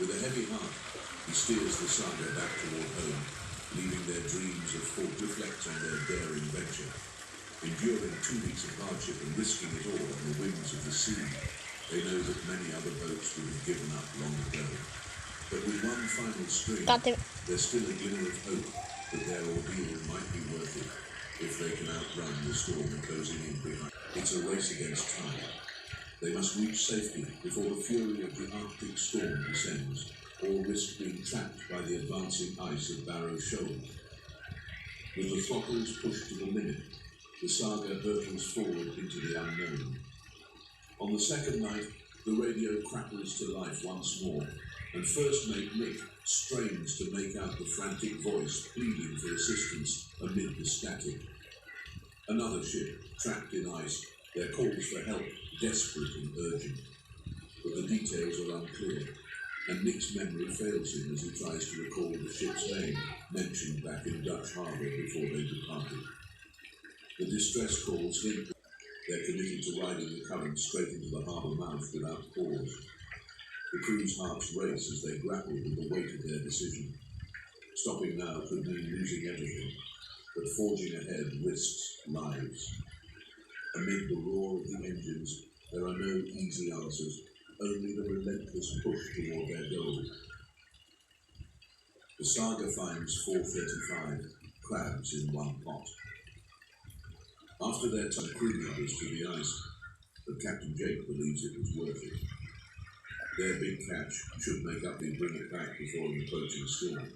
With a heavy heart, he steers the saga back toward home, leaving their dreams of thought reflect on their daring venture. Enduring 2 weeks of hardship and risking it all on the wings of the sea, they know that many other boats would have given up long ago. But with one final string, there's still a glimmer of hope that their ordeal might be worth it if they can outrun the storm closing in behind. It's a race against time. They must reach safety before the fury of the Arctic storm descends, or risk being trapped by the advancing ice of Barrow Shoal. With the throttles pushed to the limit, the saga hurtles forward into the unknown. On the second night, the radio crackles to life once more, and first mate Nick strains to make out the frantic voice pleading for assistance amid the static. Another ship, trapped in ice, their calls for help desperate and urgent. But the details are unclear, and Nick's memory fails him as he tries to recall the ship's name mentioned back in Dutch Harbour before they departed. The distress calls hint that they're committed to riding the current straight into the harbour mouth without pause. The crew's hearts race as they grapple with the weight of their decision. Stopping now could mean losing everything, but forging ahead risks lives. Amid the roar of the engines, there are no easy answers, only the relentless push toward their goal. The saga finds 435 crabs in one pot. After their time, crew members to the ice, but Captain Jake believes it was worth it. Their big catch should make up and bring it back before an approaching storm.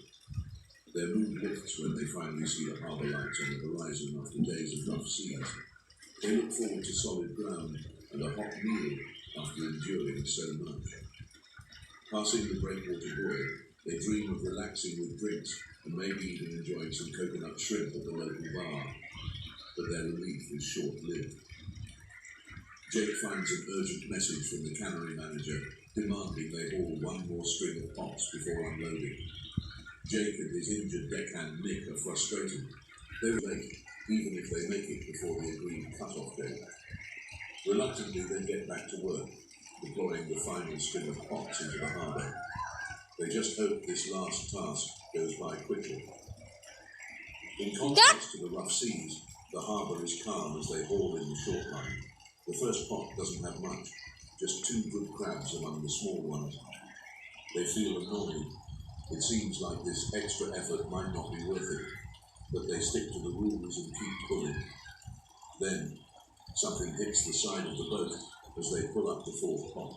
Their mood lifts when they finally see the harbour lights on the horizon after days of rough seas. They look forward to solid ground and a hot meal after enduring so much. Passing the breakwater buoy, they dream of relaxing with drinks and maybe even enjoying some coconut shrimp at the local bar. But their relief is short-lived. Jake finds an urgent message from the cannery manager demanding they haul one more string of pots before unloading. Jake and his injured deckhand Nick are frustrated. They will late, even if they make it before the agreed cut-off date. Reluctantly, they get back to work, deploying the final string of pots into the harbour. They just hope this last task goes by quickly. In contrast to the rough seas, the harbour is calm as they haul in the short line. The first pot doesn't have much, just 2 good crabs among the small ones. They feel annoyed. It seems like this extra effort might not be worth it, but they stick to the rules and keep pulling. Then, something hits the side of the boat as they pull up the 4th pot.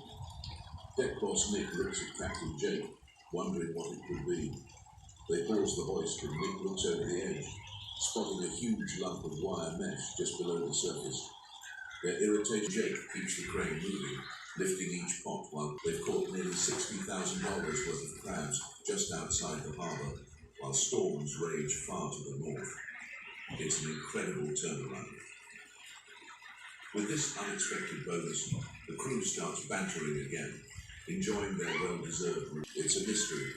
Deck boss Nick looks at Captain Jake, wondering what it could be. They pause the hoist and Nick looks over the edge, spotting a huge lump of wire mesh just below the surface. Their irritated Jake keeps the crane moving, lifting each pot while they've caught nearly $60,000 worth of crabs just outside the harbour, while storms rage far to the north. It's an incredible turnaround. With this unexpected bonus, the crew starts bantering again, enjoying their well-deserved route. It's a mystery,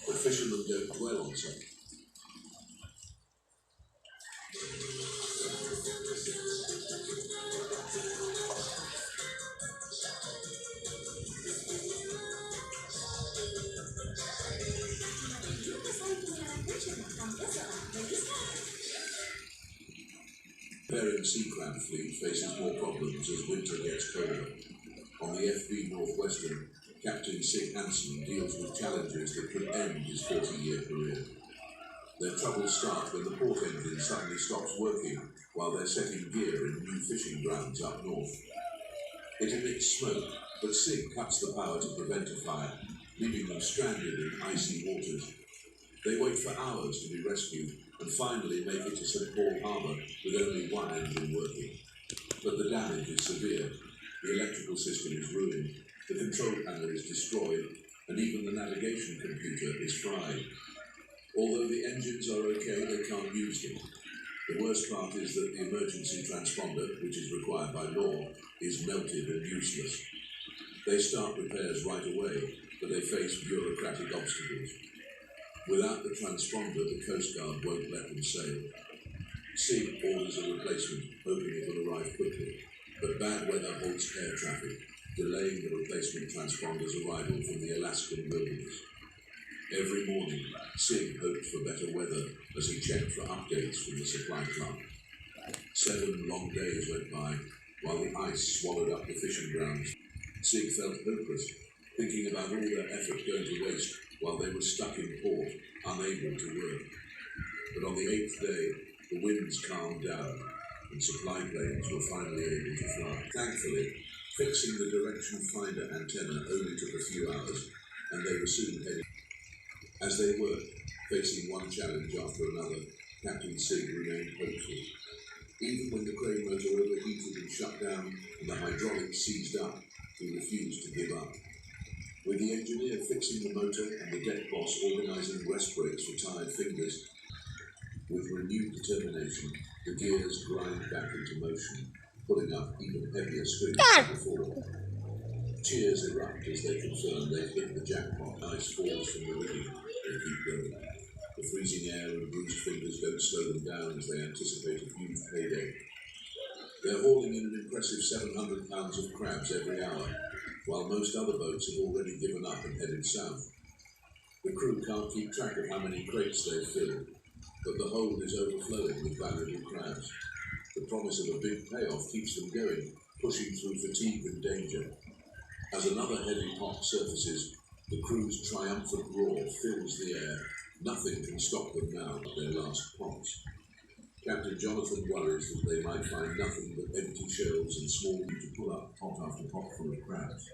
but fishermen don't dwell on such. Bering sea crab fleet faces more problems as winter gets colder. On the FB Northwestern, Captain Sig Hansen deals with challenges that could end his 40-year career. Their troubles start when the port engine suddenly stops working while they're setting gear in new fishing grounds up north. It emits smoke, but Sig cuts the power to prevent a fire, leaving them stranded in icy waters. They wait for hours to be rescued and finally make it to St. Paul Harbour with only one engine working. But the damage is severe. The electrical system is ruined, the control panel is destroyed, and even the navigation computer is fried. Although the engines are okay, they can't use them. The worst part is that the emergency transponder, which is required by law, is melted and useless. They start repairs right away, but they face bureaucratic obstacles. Without the transponder, the Coast Guard won't let them sail. Sig orders a replacement, hoping it will arrive quickly, but bad weather halts air traffic. delaying the replacement transponder's arrival from the Alaskan wilderness. Every morning, Sig hoped for better weather as he checked for updates from the supply plant. 7 long days went by while the ice swallowed up the fishing grounds. Sig felt hopeless, thinking about all their effort going to waste while they were stuck in port, unable to work. But on the 8th day, the winds calmed down, and supply planes were finally able to fly. Thankfully, fixing the direction finder antenna only took a few hours, and they were soon heading. As they worked, facing one challenge after another, Captain Sig remained hopeful. Even when the crane motor overheated and shut down and the hydraulics seized up, he refused to give up. With the engineer fixing the motor and the deck boss organising rest breaks for tired fingers, with renewed determination, the gears grind back into motion, pulling up even heavier strings than before. Cheers erupt as they confirm they've hit the jackpot. Ice falls from the rigging. They keep going. The freezing air and bruised fingers don't slow them down as they anticipate a huge payday. They're hauling in an impressive 700 pounds of crabs every hour, while most other boats have already given up and headed south. The crew can't keep track of how many crates they've filled, but the hold is overflowing with valuable crabs. The promise of a big payoff keeps them going, pushing through fatigue and danger. As another heavy pot surfaces, the crew's triumphant roar fills the air. Nothing can stop them now at their last pots. Captain Jonathan worries that they might find nothing but empty shells and small to pull up pot after pot full of crabs.